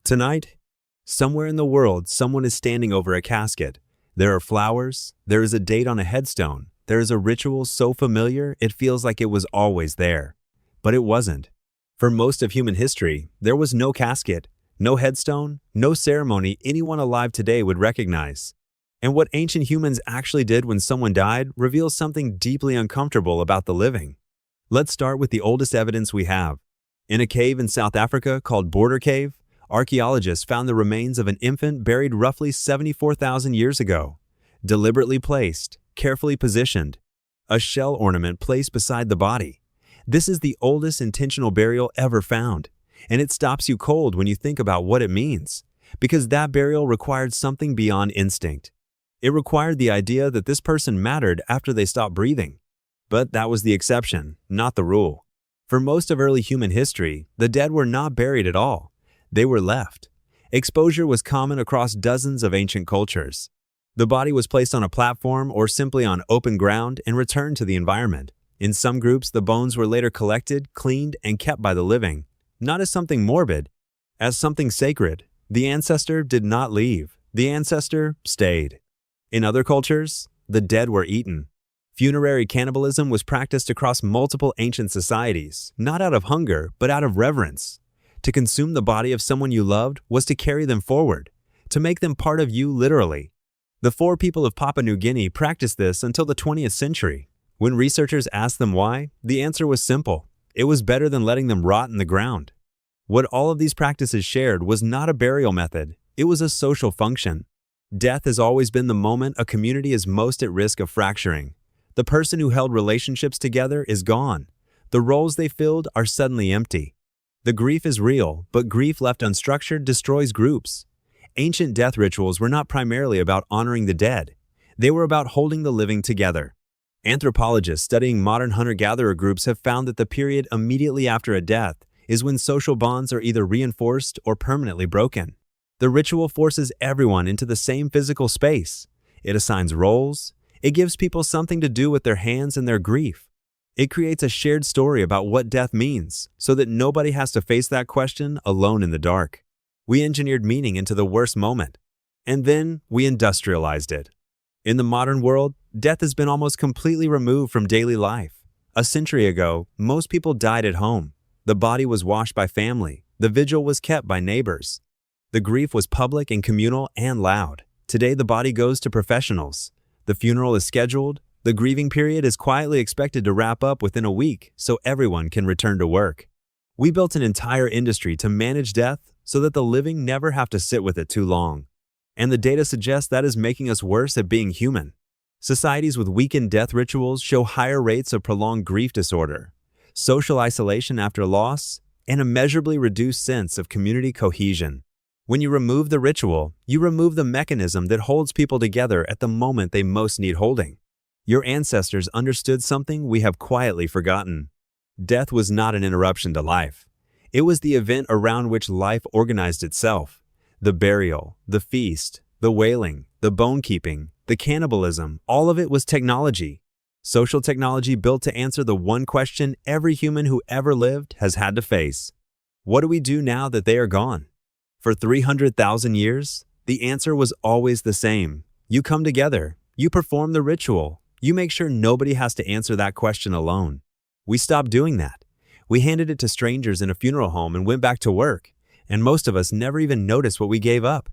Tonight, somewhere in the world, someone is standing over a casket. There are flowers, there is a date on a headstone, there is a ritual so familiar it feels like it was always there. But it wasn't. For most of human history, there was no casket, no headstone, no ceremony anyone alive today would recognize. And what ancient humans actually did when someone died reveals something deeply uncomfortable about the living. Let's start with the oldest evidence we have. In a cave in South Africa called Border Cave, archaeologists found the remains of an infant buried roughly 74,000 years ago. Deliberately placed, carefully positioned, a shell ornament placed beside the body. This is the oldest intentional burial ever found, and it stops you cold when you think about what it means, because that burial required something beyond instinct. It required the idea that this person mattered after they stopped breathing. But that was the exception, not the rule. For most of early human history, the dead were not buried at all. They were left. Exposure was common across dozens of ancient cultures. The body was placed on a platform or simply on open ground and returned to the environment. In some groups, the bones were later collected, cleaned, and kept by the living, not as something morbid, as something sacred. The ancestor did not leave. The ancestor stayed. In other cultures, the dead were eaten. Funerary cannibalism was practiced across multiple ancient societies, not out of hunger, but out of reverence. To consume the body of someone you loved was to carry them forward, to make them part of you literally. The four people of Papua New Guinea practiced this until the 20th century. When researchers asked them why, the answer was simple. It was better than letting them rot in the ground. What all of these practices shared was not a burial method, it was a social function. Death has always been the moment a community is most at risk of fracturing. The person who held relationships together is gone. The roles they filled are suddenly empty. The grief is real, but grief left unstructured destroys groups. Ancient death rituals were not primarily about honoring the dead. They were about holding the living together. Anthropologists studying modern hunter-gatherer groups have found that the period immediately after a death is when social bonds are either reinforced or permanently broken. The ritual forces everyone into the same physical space. It assigns roles. It gives people something to do with their hands and their grief. It creates a shared story about what death means, so that nobody has to face that question alone in the dark. We engineered meaning into the worst moment, and then we industrialized it. In the modern world, death has been almost completely removed from daily life. A century ago, most people died at home. The body was washed by family. The vigil was kept by neighbors. The grief was public and communal and loud. Today, the body goes to professionals. The funeral is scheduled. The grieving period is quietly expected to wrap up within a week so everyone can return to work. We built an entire industry to manage death so that the living never have to sit with it too long. And the data suggests that is making us worse at being human. Societies with weakened death rituals show higher rates of prolonged grief disorder, social isolation after loss, and a measurably reduced sense of community cohesion. When you remove the ritual, you remove the mechanism that holds people together at the moment they most need holding. Your ancestors understood something we have quietly forgotten. Death was not an interruption to life. It was the event around which life organized itself. The burial, the feast, the wailing, the bone-keeping, the cannibalism, all of it was technology. Social technology built to answer the one question every human who ever lived has had to face. What do we do now that they are gone? For 300,000 years, the answer was always the same. You come together, you perform the ritual, you make sure nobody has to answer that question alone. We stopped doing that. We handed it to strangers in a funeral home and went back to work, and most of us never even noticed what we gave up.